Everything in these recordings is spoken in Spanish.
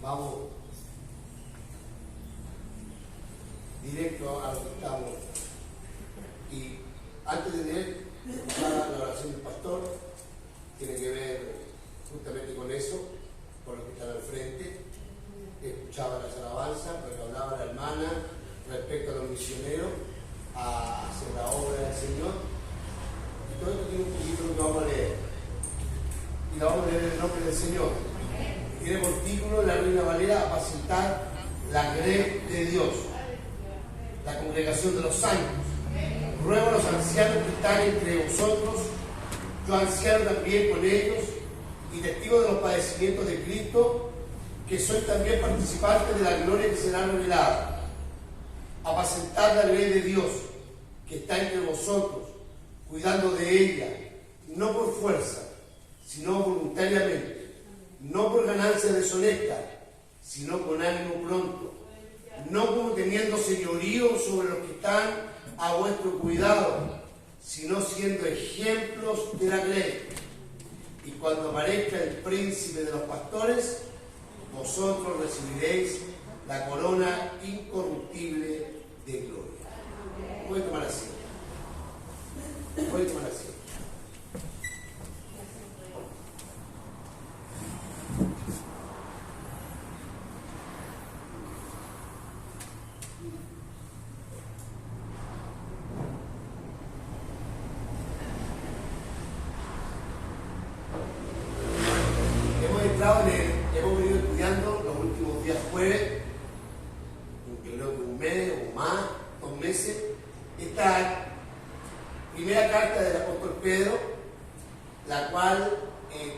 vamos directo a lo que estamos. Y antes de leer la oración del pastor, tiene que ver justamente con eso, con los que están al frente. Escuchaba las alabanzas, lo que hablaba la hermana respecto a los misioneros, a hacer la obra del Señor. Y todo esto tiene un poquito lo que vamos a leer. Y lo vamos a leer en el nombre del Señor. Tiene por título la Reina Valera: apacentar la grey de Dios, la congregación de los santos. Ruego a los ancianos que están entre vosotros, yo anciano también con ellos, y testigo de los padecimientos de Cristo, que soy también participante de la gloria que será revelada. Apacentar la grey de Dios, que está entre vosotros, cuidando de ella, no por fuerza, sino voluntariamente, no por ganancia deshonesta, sino con ánimo pronto, no como teniendo señorío sobre los que están a vuestro cuidado, sino siendo ejemplos de la grey. Y cuando aparezca el príncipe de los pastores, vosotros recibiréis la corona incorruptible de gloria. Voy a tomar asiento. Voy a tomar asiento. Hemos venido estudiando los últimos días jueves, creo que un mes o más, 2 meses, esta primera carta del apóstol Pedro, la cual,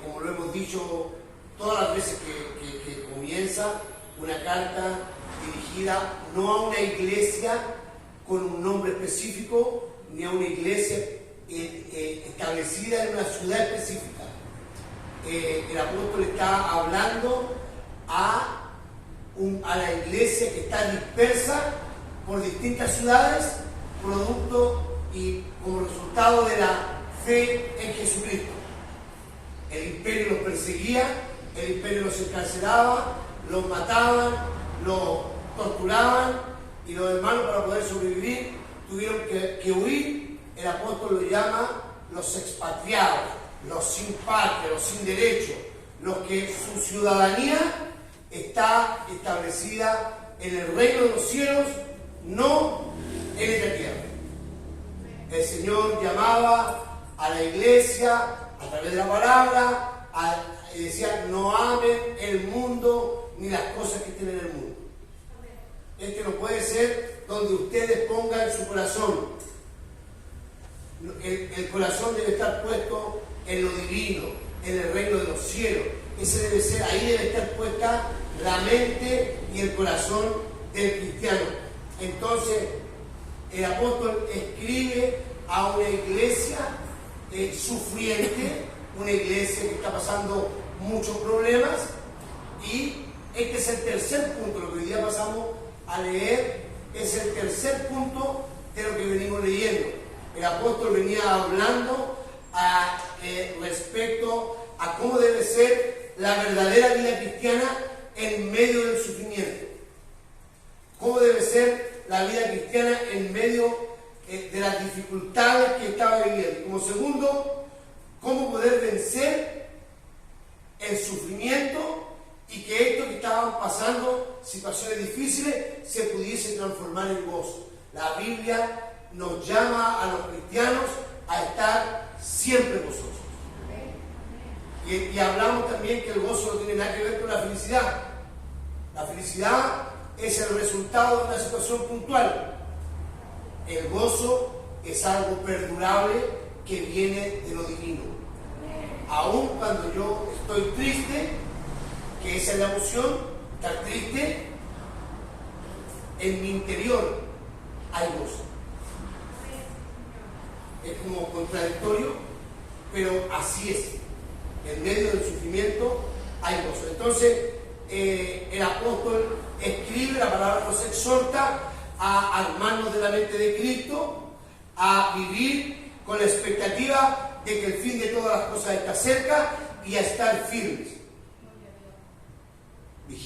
como lo hemos dicho todas las veces que comienza, una carta dirigida no a una iglesia con un nombre específico, ni a una iglesia establecida en una ciudad específica. El apóstol está hablando a la iglesia que está dispersa por distintas ciudades, producto y como resultado de la fe en Jesucristo. El imperio los perseguía, el imperio los encarcelaba, los mataban, los torturaban, y los hermanos, para poder sobrevivir, tuvieron que huir. El apóstol lo llama los expatriados, los sin patria, los sin derecho, los que su ciudadanía está establecida en el reino de los cielos, no en esta tierra. El Señor llamaba a la iglesia a través de la palabra y decía: no amen el mundo ni las cosas que tienen en el mundo. Este no puede ser donde ustedes pongan su corazón. El corazón debe estar puesto en lo divino, en el reino de los cielos. Ese debe ser, ahí debe estar puesta la mente y el corazón del cristiano. Entonces, el apóstol escribe a una iglesia sufriente, una iglesia que está pasando muchos problemas, y este es el tercer punto. Lo que hoy día pasamos a leer es el tercer punto de lo que venimos leyendo. El apóstol venía hablando respecto a cómo debe ser la verdadera vida cristiana en medio del sufrimiento. Cómo debe ser la vida cristiana en medio de las dificultades que estaba viviendo. Como segundo, cómo poder vencer el sufrimiento y que esto que estaban pasando, situaciones difíciles, se pudiese transformar en gozo. La Biblia nos llama a los cristianos a estar siempre gozosos. Y hablamos también que el gozo no tiene nada que ver con la felicidad. La felicidad es el resultado de una situación puntual. El gozo es algo perdurable que viene de lo divino. Aun cuando yo estoy triste, que esa es la emoción, estar triste, en mi interior hay gozo. Es como contradictorio, pero así es. En medio del sufrimiento hay gozo. Entonces, el apóstol escribe, la palabra nos exhorta a armarnos de la mente de Cristo, a vivir con la expectativa de que el fin de todas las cosas está cerca y a estar firmes.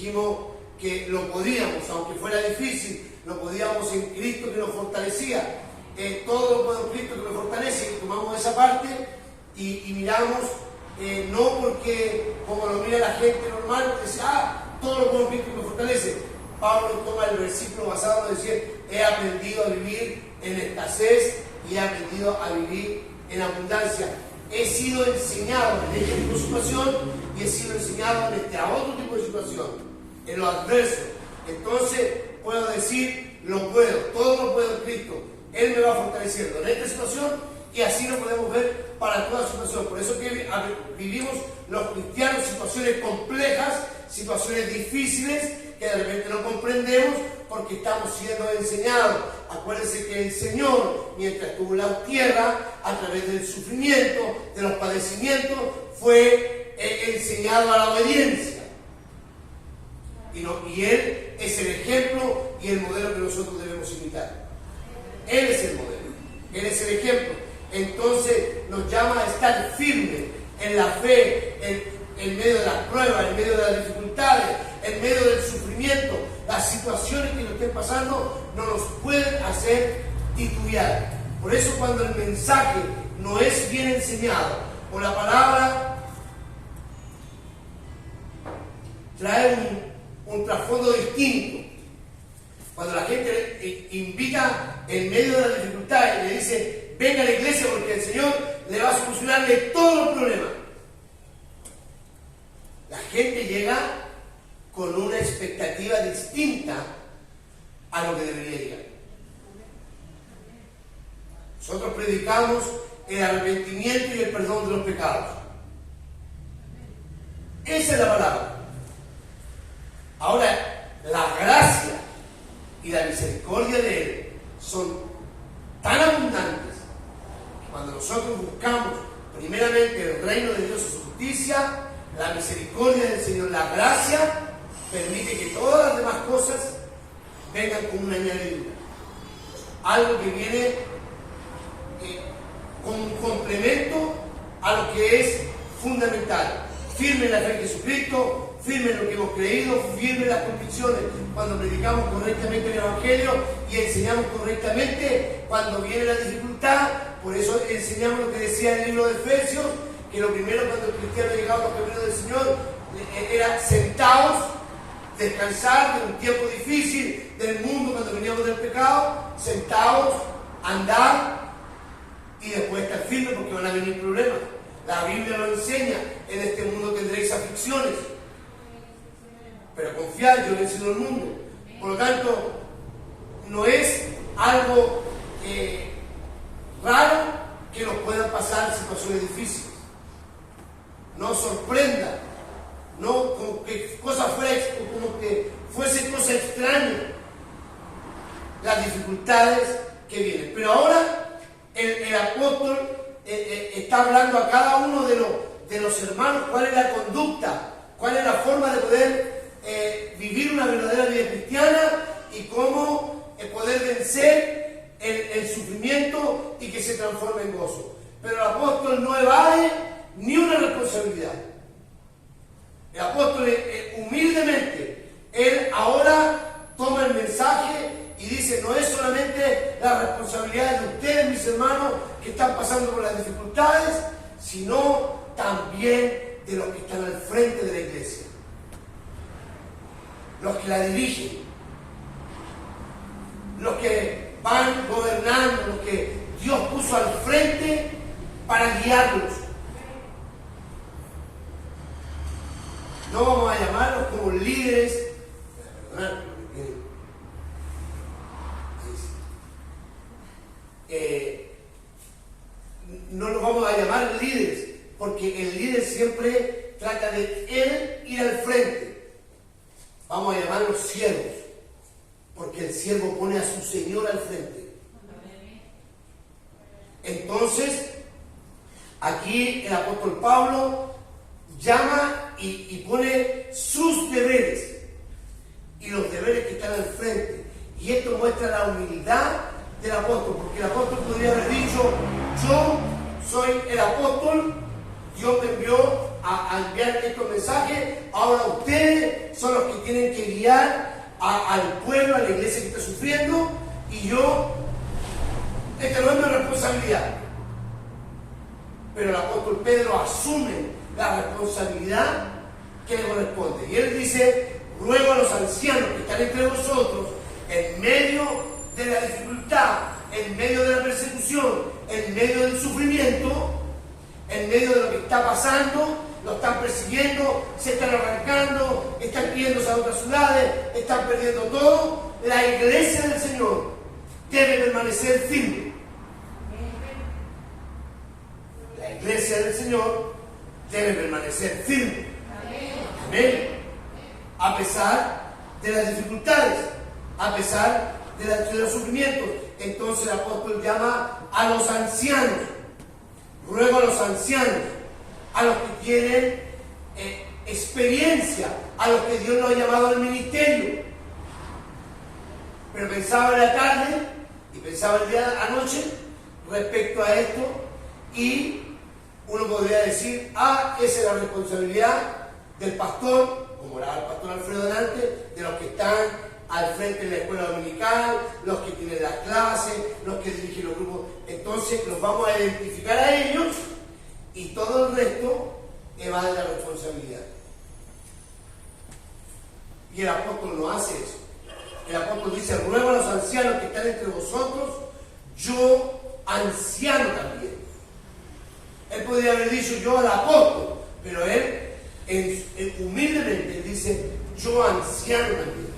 dijimos que lo podíamos, aunque fuera difícil, lo podíamos en Cristo que nos fortalecía. Todo lo puedo en Cristo que nos fortalece, y tomamos esa parte y miramos, no porque como lo mira la gente normal, porque dice, todo lo puedo en Cristo que me fortalece. Pablo toma el versículo basado en decir, he aprendido a vivir en escasez y he aprendido a vivir en abundancia. He sido enseñado en este tipo de situación y he sido enseñado en a otro tipo de situación, en lo adverso. Entonces puedo decir, lo puedo, todo lo puedo en Cristo. Él me va fortaleciendo en esta situación y así lo podemos ver para toda situación. Por eso que vivimos los cristianos situaciones complejas, situaciones difíciles que de repente no comprendemos porque estamos siendo enseñados. Acuérdense que el Señor, mientras estuvo en la tierra, a través del sufrimiento, de los padecimientos, fue enseñado a la obediencia. Y Él es el ejemplo y el modelo que nosotros debemos imitar. Él es el modelo, Él es el ejemplo. Entonces nos llama a estar firmes en la fe, en medio de las pruebas, en medio de las dificultades, en medio del sufrimiento. Las situaciones que nos estén pasando no nos pueden hacer titubear. Por eso cuando el mensaje no es bien enseñado, o la palabra trae un trasfondo distinto, cuando la gente invita en medio de la dificultad y le dice, venga a la iglesia porque el Señor le va a solucionarle todos los problemas, la gente llega con una expectativa distinta a lo que debería llegar. Nosotros predicamos el arrepentimiento y el perdón de los pecados. Esa es la palabra. Ahora, la gracia y la misericordia de Él son tan abundantes que cuando nosotros buscamos primeramente el reino de Dios y su justicia, la misericordia del Señor, la gracia, permite que todas las demás cosas vengan como una añadidura. Algo que viene como un complemento a lo que es fundamental. Firme en la fe de Jesucristo, firme en lo que hemos creído, firme en las convicciones cuando predicamos correctamente el Evangelio y enseñamos correctamente cuando viene la dificultad. Por eso enseñamos lo que decía el libro de Efesios, que lo primero cuando el cristiano llegaba a los caminos del Señor era sentados, descansar de un tiempo difícil del mundo cuando veníamos del pecado, sentados, andar y después estar firmes porque van a venir problemas. La Biblia lo enseña, en este mundo tendréis aflicciones, pero confiad, yo vencí el mundo. Por lo tanto, no es algo raro que nos puedan pasar situaciones difíciles. No sorprenda, no como que fuese cosa extraña las dificultades que vienen. Pero ahora el apóstol está hablando a cada uno de los hermanos cuál es la conducta, cuál es la forma de poder vivir una verdadera vida cristiana y cómo poder vencer el sufrimiento y que se transforme en gozo. Pero el apóstol no evade ni una responsabilidad. El apóstol humildemente, él ahora toma el mensaje y dice, no es solamente la responsabilidad de ustedes, mis hermanos, que están pasando por las dificultades, sino también de los que están al frente de la iglesia, los que la dirigen, los que van gobernando, los que Dios puso al frente para guiarlos. No vamos a llamarlos como líderes, no los vamos a llamar líderes, porque el líder siempre trata de él ir al frente. Vamos a llamarlos siervos, porque el siervo pone a su Señor al frente. Entonces, aquí el apóstol Pablo llama y pone sus deberes y los deberes que están al frente. Y esto muestra la humildad del apóstol, porque el apóstol podría haber dicho, yo soy el apóstol, Dios me envió a enviar estos mensajes, ahora ustedes son los que tienen que guiar al pueblo, a la iglesia que está sufriendo, y yo, esta no es mi responsabilidad. Pero el apóstol Pedro asume la responsabilidad que le corresponde. Y él dice, ruego a los ancianos que están entre vosotros, en medio de la dificultad, en medio de la persecución, en medio del sufrimiento, en medio de lo que está pasando, lo están persiguiendo, se están arrancando, están pidiéndose a otras ciudades, están perdiendo todo. La iglesia del Señor debe permanecer firme. La iglesia del Señor debe permanecer firme. Amén. A pesar de las dificultades, a pesar de los sufrimientos. Entonces el apóstol llama a los ancianos. Ruego a los ancianos, a los que tienen experiencia, a los que Dios los ha llamado al ministerio. Pero pensaba en la tarde y pensaba el día de anoche respecto a esto, y uno podría decir, esa es la responsabilidad del pastor, como era el pastor Alfredo delante, de los que están al frente de la escuela dominical, los que tienen las clases, los que dirigen los grupos. Entonces los vamos a identificar a ellos, y todo el resto evade la responsabilidad. Y el apóstol no hace eso. El apóstol dice, ruego a los ancianos que están entre vosotros, yo anciano también. Él podría haber dicho yo al apóstol, pero él humildemente dice, yo anciano también.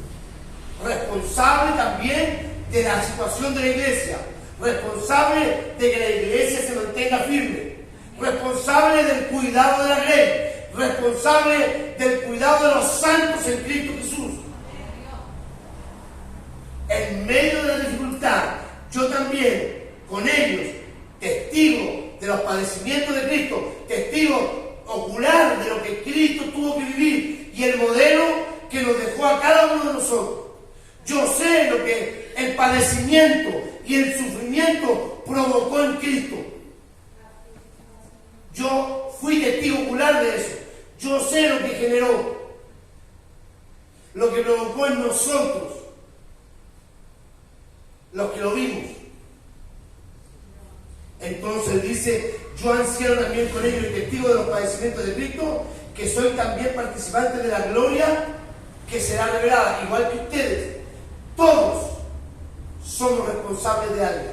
Responsable también de la situación de la iglesia, responsable de que la iglesia se mantenga firme, responsable del cuidado de la ley, responsable del cuidado de los santos en Cristo Jesús. En medio de la dificultad, yo también, con ellos, testigo de los padecimientos de Cristo, testigo ocular de lo que Cristo tuvo que vivir y el modelo que nos dejó a cada uno de nosotros. Yo sé lo que el padecimiento y el sufrimiento provocó en Cristo. Yo fui testigo ocular de eso. Yo sé lo que generó, lo que provocó en nosotros, los que lo vimos. Entonces dice, yo anciano también con ellos y testigo de los padecimientos de Cristo, que soy también participante de la gloria que será revelada, igual que ustedes. Todos somos responsables de algo.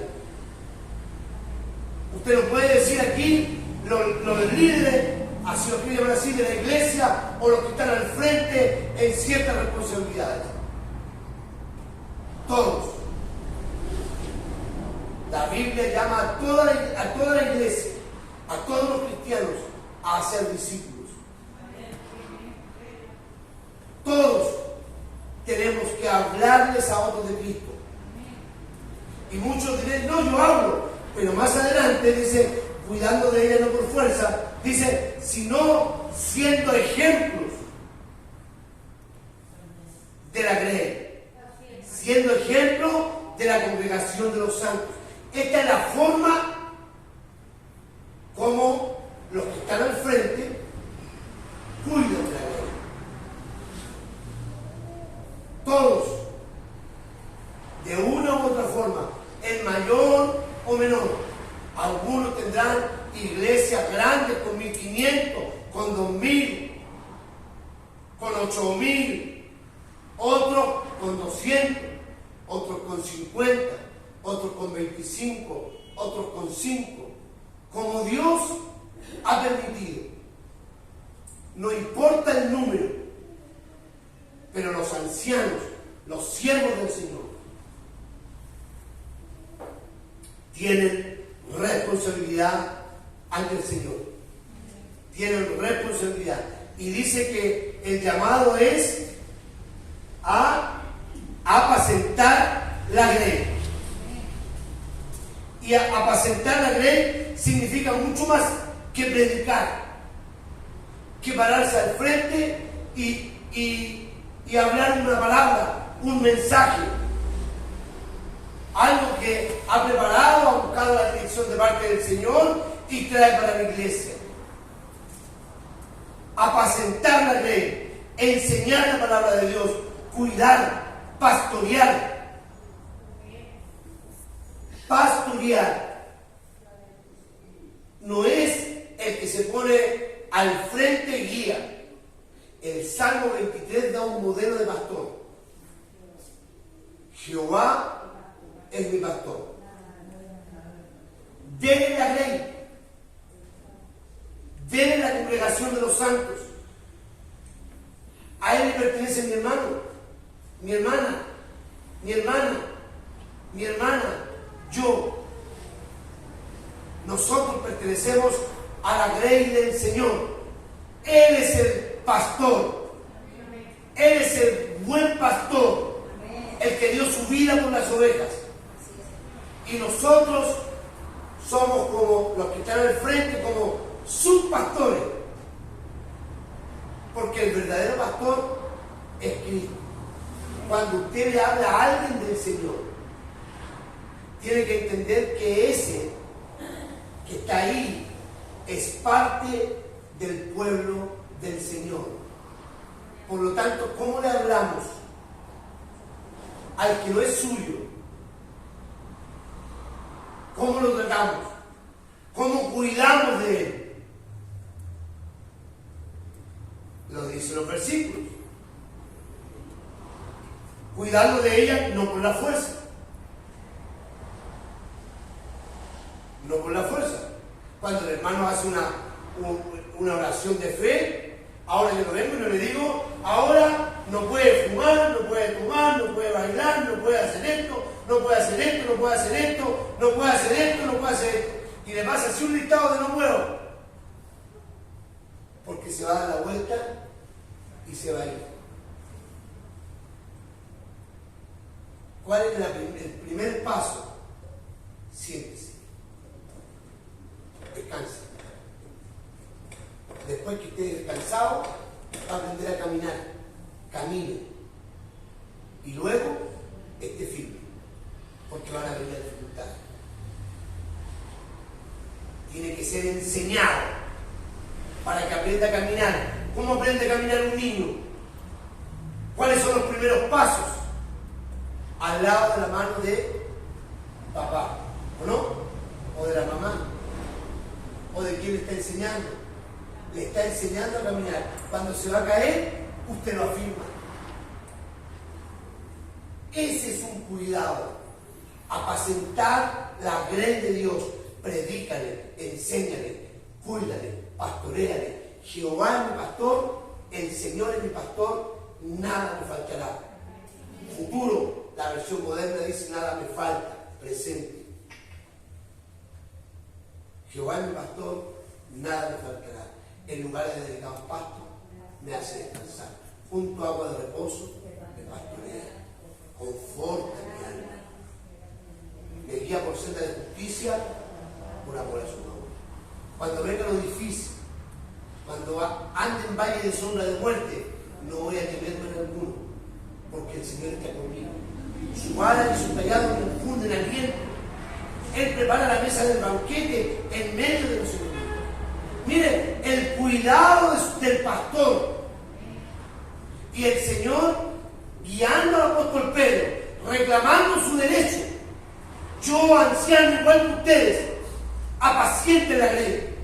Usted no puede decir aquí los líderes, así los que llaman así, de la iglesia, o los que están al frente en ciertas responsabilidades. Todos. La Biblia llama a toda la iglesia, a todos los cristianos, a ser discípulos. Todos tenemos que hablarles a otros de Cristo. Y muchos dirán, no, yo hablo. Pero más adelante dice, cuidando de ella no por fuerza, dice, sino siendo ejemplos de la grey, siendo ejemplo de la congregación de los santos. Esta es la forma como los que están al frente cuidan de la grey. Todos, de una u otra forma, en mayor o menor. Algunos tendrán iglesias grandes con 1.500, con 2.000, con 8.000, otros con 200, otros con 50, otros con 25, otros con 5, como Dios ha permitido. No importa el número, pero los ancianos, los siervos del Señor, tienen responsabilidad ante el Señor. Tienen responsabilidad. Y dice que el llamado es a apacentar la grey. Y apacentar la grey significa mucho más que predicar, que pararse al frente y hablar una palabra, un mensaje. Algo que ha preparado, ha buscado la dirección de parte del Señor y trae para la iglesia. apacentar la grey, enseñar la palabra de Dios, cuidar, pastorear. Pastorear no es el que se pone al frente y guía. El Salmo 23 da un modelo de pastor. Jehová es mi pastor. Denle la grey. Denle la congregación de los santos. A él le pertenece mi hermano, mi hermana, mi hermana, mi hermana, yo. Nosotros pertenecemos a la grey del Señor. Él es el pastor. Él es el buen pastor, el que dio su vida por las ovejas. Y nosotros somos como los que están al frente, como sus pastores. Porque el verdadero pastor es Cristo. Cuando usted le habla a alguien del Señor, tiene que entender que ese que está ahí es parte del pueblo del Señor. Por lo tanto, ¿cómo le hablamos al que no es suyo? ¿Cómo lo tratamos? ¿Cómo cuidamos de él? Lo dicen los versículos. Cuidarlo de ella no por la fuerza. No por la fuerza. Cuando el hermano hace una oración de fe, ahora yo lo vengo y no le digo, ahora no puede fumar, no puede tomar, no puede bailar, no puede hacer esto, no puede hacer esto, no puede hacer esto, no puede hacer esto, no puede hacer esto. Y le pasa así un listado de no puedo. Porque se va a dar la vuelta y se va a ir. ¿Cuál es el primer paso? Siéntese. Descanse. Después que esté descansado, va a aprender a caminar. Camine. Y luego, esté firme. Porque van a venir dificultades. Tiene que ser enseñado para que aprenda a caminar. ¿Cómo aprende a caminar un niño? ¿Cuáles son los primeros pasos? Al lado de la mano de papá, ¿o no? O de la mamá, o de quien le está enseñando. Le está enseñando a caminar. Cuando se va a caer, usted lo afirma. Ese es un cuidado. Apacentar la grey de Dios. Predícale, enséñale, cuídale, pastoréale. Jehová es mi pastor, el Señor es mi pastor, nada me faltará. Futuro, la versión moderna dice nada me falta, presente. Jehová es mi pastor, nada me faltará. En lugares de delicados pastos me hace descansar. Junto a agua de reposo me pastorea. Conforta mi alma. Me guía por senda de justicia por amor a su nombre. Cuando venga lo difícil, cuando ande en valle de sombra de muerte, no voy a temerme en alguno, porque el Señor está conmigo. Su vara y su callado me infunden aliento. Él prepara la mesa del banquete en medio de los enemigos. Miren, el cuidado del pastor y el Señor guiando al apóstol Pedro, reclamando su derecho. Yo, anciano igual que ustedes, apacienten la grey,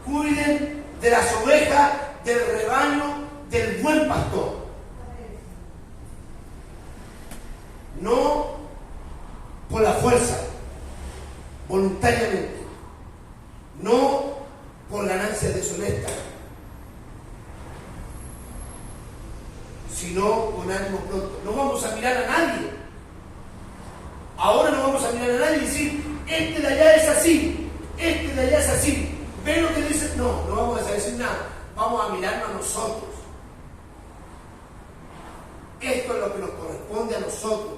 cuiden de las ovejas del rebaño del buen pastor. No por la fuerza, voluntariamente, no por ganancias deshonestas, sino con ánimo pronto. No vamos a mirar a nadie. Ahora no vamos a mirar a nadie y decir, este de allá es así, este de allá es así. ¿Ven lo que dice? No, no vamos a decir nada. Vamos a mirarnos a nosotros. Esto es lo que nos corresponde a nosotros.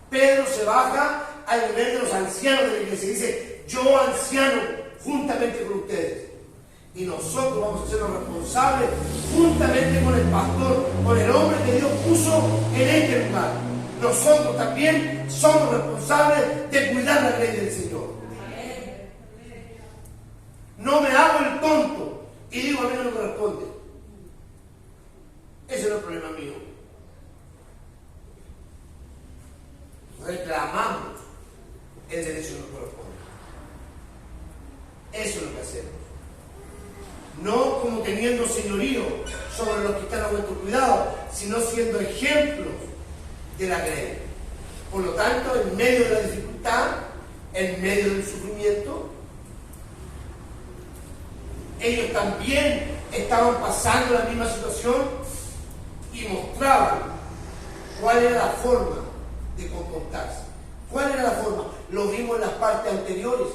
Pedro se baja al nivel de los ancianos de la iglesia. Dice, yo anciano, juntamente con ustedes. Y nosotros vamos a ser los responsables, juntamente con el pastor, con el hombre que Dios puso en este lugar. Nosotros también somos responsables de cuidar la ley del Señor. fortalecemos. No como teniendo señorío sobre los que están a vuestro cuidado, sino siendo ejemplos de la grey. Por lo tanto, en medio de la dificultad, en medio del sufrimiento, ellos también estaban pasando la misma situación y mostraban cuál era la forma de comportarse. ¿Cuál era la forma? Lo vimos en las partes anteriores.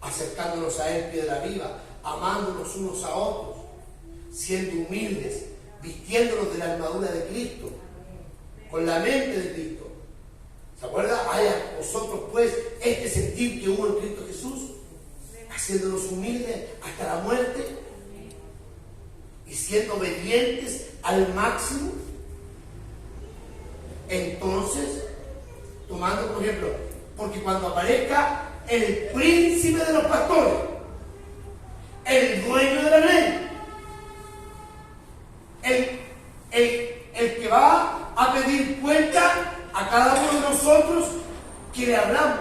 Acercándonos a Él, pie de la viva, amándonos unos a otros, siendo humildes, vistiéndonos de la armadura de Cristo, con la mente de Cristo. ¿Se acuerda? Haya vosotros pues este sentir que hubo en Cristo Jesús, haciéndonos humildes hasta la muerte y siendo obedientes al máximo. Entonces, tomando por ejemplo, porque cuando aparezca el príncipe de los pastores, el dueño de la ley, el que va a pedir cuenta a cada uno de nosotros, que le hablamos.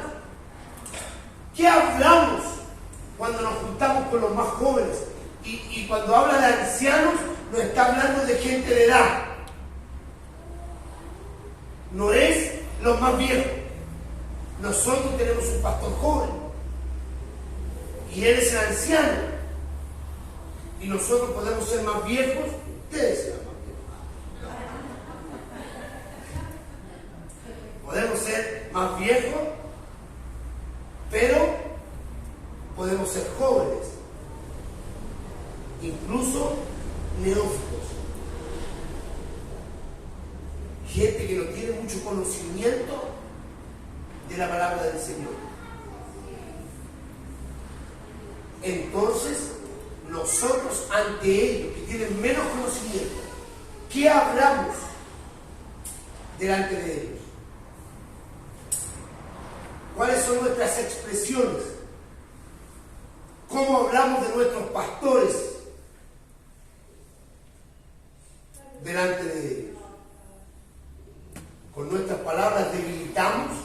¿Qué hablamos cuando nos juntamos con los más jóvenes? Y cuando habla de ancianos, nos está hablando de gente de edad. No es los más viejos. Nosotros tenemos un pastor joven y él es el anciano, y nosotros podemos ser más viejos, ustedes serán más viejos. Podemos ser más viejos, pero podemos ser jóvenes, incluso neófitos, gente que no tiene mucho conocimiento de la palabra del Señor. Entonces, nosotros ante ellos que tienen menos conocimiento, ¿qué hablamos delante de ellos? ¿Cuáles son nuestras expresiones? ¿Cómo hablamos de nuestros pastores delante de ellos? ¿Con nuestras palabras debilitamos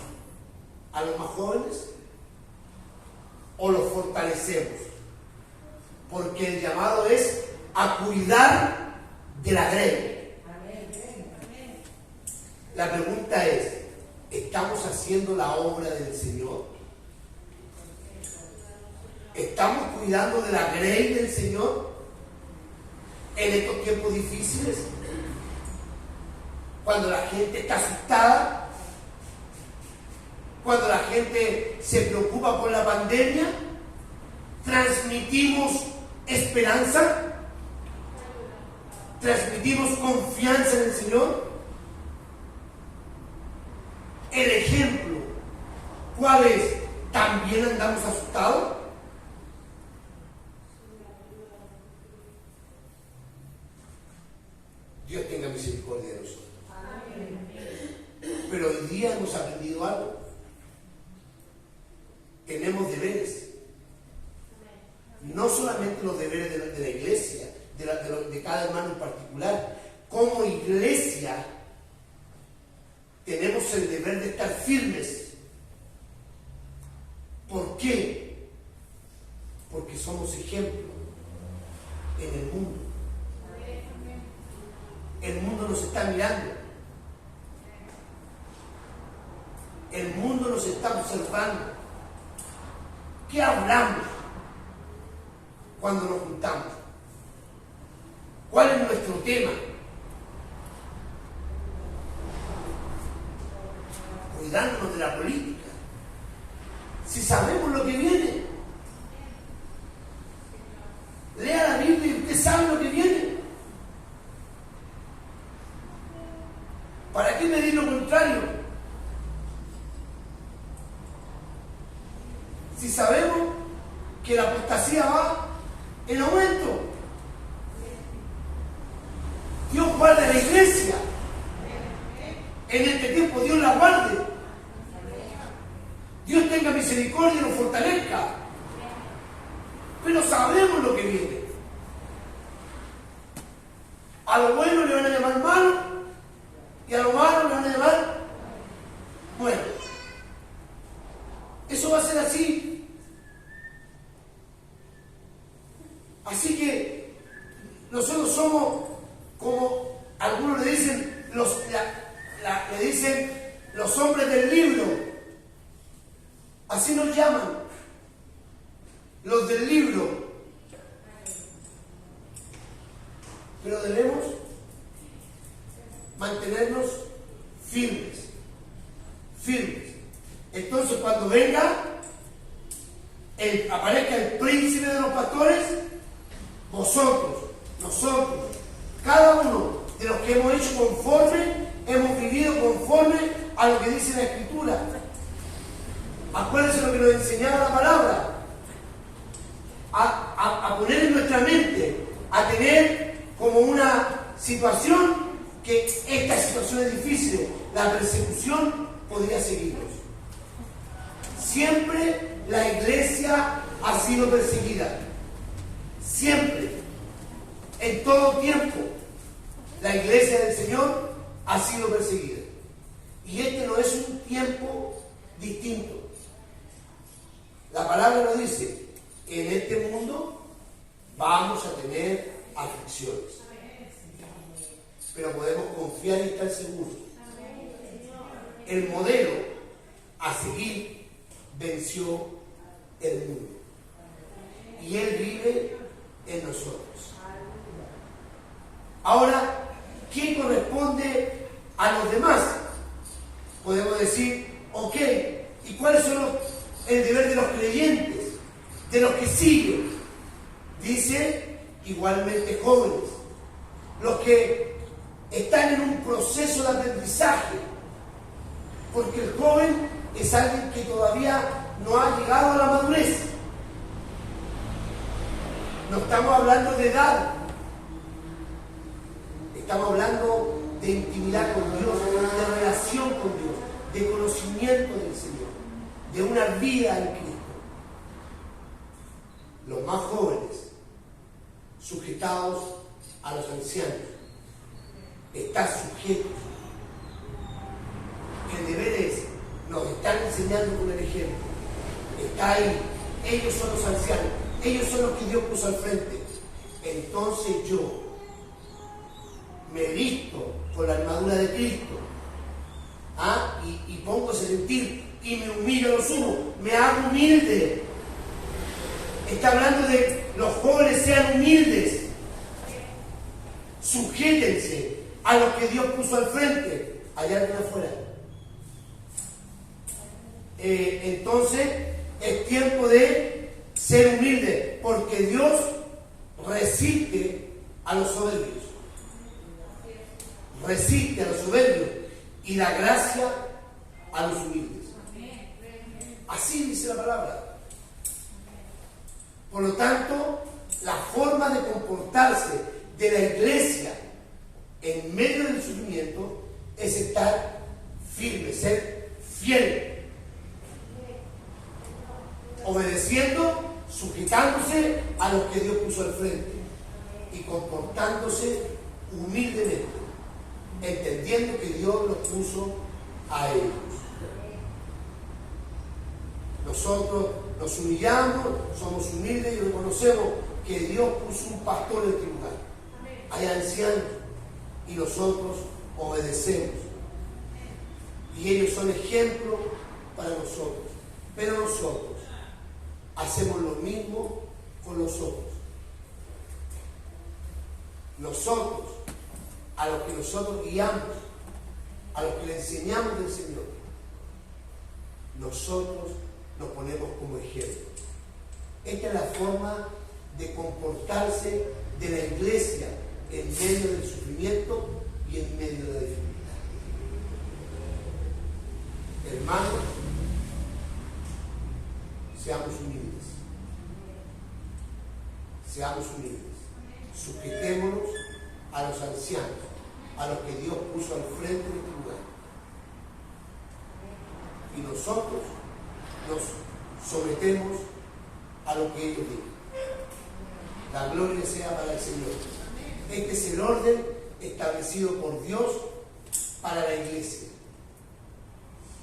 a los más jóvenes o los fortalecemos? Porque el llamado es a cuidar de la grey. La pregunta es, ¿estamos haciendo la obra del Señor? ¿Estamos cuidando de la grey del Señor en estos tiempos difíciles? Cuando la gente está asustada, cuando la gente se preocupa por la pandemia, transmitimos esperanza, transmitimos confianza en el Señor. El ejemplo, ¿cuál es? ¿También andamos asustados? Dios tenga misericordia de nosotros. Pero hoy día hemos aprendido algo. Tenemos deberes. No solamente los deberes de la iglesia, de cada hermano en particular. Como iglesia tenemos el deber de estar firmes. ¿Por qué? Porque somos ejemplo en el mundo. El mundo nos está mirando. El mundo nos está observando. ¿Qué hablamos cuando nos juntamos? ¿Cuál es nuestro tema? Cuidándonos de la política. Si sabemos lo que viene, lea la Biblia y usted sabe lo que viene. ¿Para qué medir lo contrario? Si sabemos que la apostasía va en aumento. Dios guarda la iglesia. En este tiempo Dios la guarde. Dios tenga misericordia y nos fortalezca. Pero sabemos lo que viene. A lo bueno le van a llamar malo y a lo malo le van a llamar bueno. Eso va a ser así. Así que nosotros somos como algunos le dicen los hombres del libro. Así nos llaman, los del libro. Pero debemos mantenernos firmes. Entonces, cuando venga, aparezca el príncipe de los pastores, nosotros, cada uno de los que hemos hecho hemos vivido conforme a lo que dice la Escritura. Acuérdense lo que nos enseñaba la palabra. A poner en nuestra mente, a tener como una situación que esta situación es difícil, la persecución podría seguirnos. Siempre la iglesia ha sido perseguida. Siempre, en todo tiempo, la iglesia del Señor ha sido perseguida. Y este no es un tiempo distinto. La palabra nos dice, en este mundo vamos a tener aflicciones. Pero podemos confiar y estar seguros. El modelo a seguir venció el mundo. Y Él vive en nosotros. Ahora, ¿qué corresponde a los demás? Podemos decir, ok, ¿y cuáles son el deber de los creyentes? De los que siguen. Dice, igualmente jóvenes. Los que están en un proceso de aprendizaje. Porque el joven es alguien que todavía no ha llegado a la madurez. No estamos hablando de edad. Estamos hablando de intimidad con Dios, de relación con Dios, de conocimiento del Señor, de una vida en Cristo. Los más jóvenes, sujetados a los ancianos, están sujetos. El deber es, nos están enseñando con el ejemplo. Está ahí. Ellos son los ancianos. Ellos son los que Dios puso al frente. Entonces yo me visto con la armadura de Cristo. Y pongo ese sentir y me humillo a lo sumo. Me hago humilde. Está hablando de los jóvenes sean humildes. Sujétense a los que Dios puso al frente. Allá afuera. Entonces es tiempo de ser humilde, porque Dios resiste a los soberbios, y da gracia a los humildes. Así dice la palabra. Por lo tanto, la forma de comportarse de la iglesia en medio del sufrimiento es estar firme, ser fiel, obedeciendo, sujetándose a los que Dios puso al frente y comportándose humildemente, entendiendo que Dios los puso a ellos. Nosotros nos humillamos, somos humildes y reconocemos que Dios puso un pastor en este lugar. Hay ancianos y nosotros obedecemos. Y ellos son ejemplos para nosotros. Pero nosotros hacemos lo mismo con los otros. Nosotros, a los que nosotros guiamos, a los que le enseñamos del Señor, nosotros nos ponemos como ejemplo. Esta es la forma de comportarse de la iglesia en medio del sufrimiento y en medio de la dificultad. Hermanos, seamos humildes. Seamos humildes. Sujetémonos a los ancianos, a los que Dios puso al frente de este lugar. Y nosotros nos sometemos a lo que ellos digan. La gloria sea para el Señor. Este es el orden establecido por Dios para la iglesia.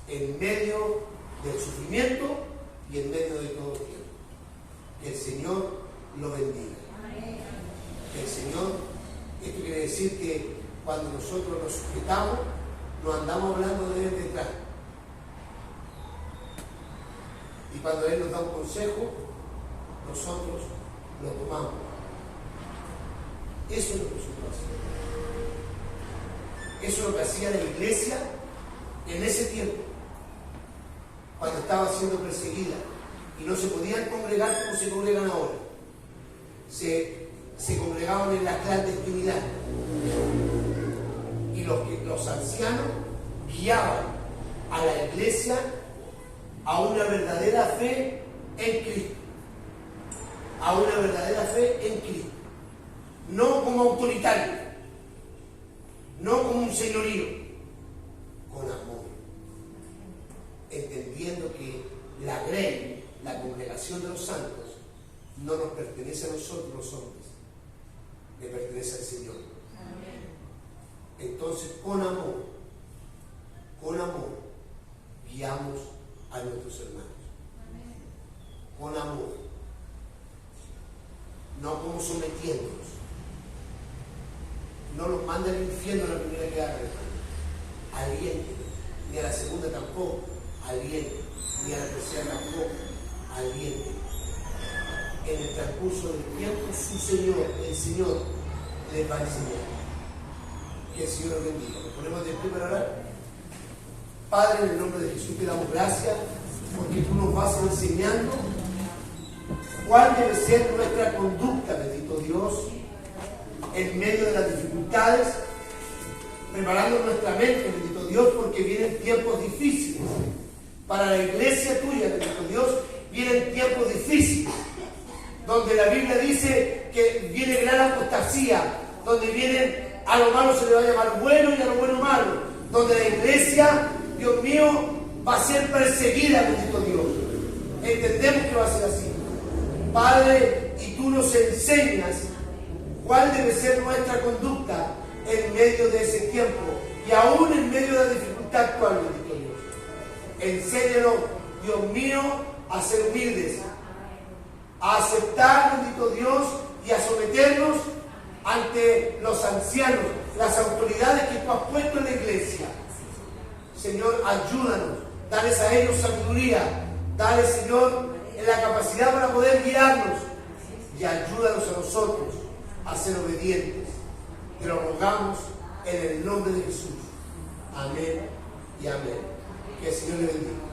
En medio del sufrimiento y en medio de todo tiempo. Que el Señor lo bendiga. El Señor, esto quiere decir que cuando nosotros nos sujetamos, no andamos hablando de Él detrás. Y cuando Él nos da un consejo, nosotros lo tomamos. Eso es lo que nosotros hacemos. Eso es lo que hacía la iglesia en ese tiempo, cuando estaba siendo perseguida y no se podían congregar como se congregan ahora. Se congregaban en la clandestinidad. Y los ancianos guiaban a la iglesia a una verdadera fe en Cristo. A una verdadera fe en Cristo. No como autoritario, no como un señorío, con amor. Entendiendo que la grey, la congregación de los santos, no nos pertenece a nosotros los hombres, le pertenece al Señor. Entonces, con amor, guiamos a nuestros hermanos. Con amor, no como sometiéndolos. No los manda al infierno la primera que hagan, alienten, ni a la segunda tampoco, alienten, ni a la tercera tampoco, alienten. En el transcurso del tiempo, el Señor les va a enseñar. Que el Señor los bendiga. Nos ponemos de pie para orar. Padre, en el nombre de Jesús te damos gracias porque tú nos vas enseñando cuál debe ser nuestra conducta, bendito Dios, en medio de las dificultades, preparando nuestra mente, bendito Dios, porque vienen tiempos difíciles. Para la iglesia tuya, bendito Dios, vienen tiempos difíciles, donde la Biblia dice que viene gran apostasía, donde vienen, a lo malo se le va a llamar bueno y a lo bueno malo, donde la iglesia, Dios mío, va a ser perseguida, bendito Dios. Entendemos que va a ser así, Padre, y tú nos enseñas cuál debe ser nuestra conducta en medio de ese tiempo y aún en medio de la dificultad actual, bendito Dios. Enséñanos, Dios mío, a ser humildes, a aceptar, bendito Dios, y a someternos ante los ancianos, las autoridades que tú has puesto en la iglesia. Señor, ayúdanos, dales a ellos sabiduría, dales, Señor, la capacidad para poder guiarnos y ayúdanos a nosotros a ser obedientes. Te lo rogamos en el nombre de Jesús. Amén y amén. Que el Señor le bendiga.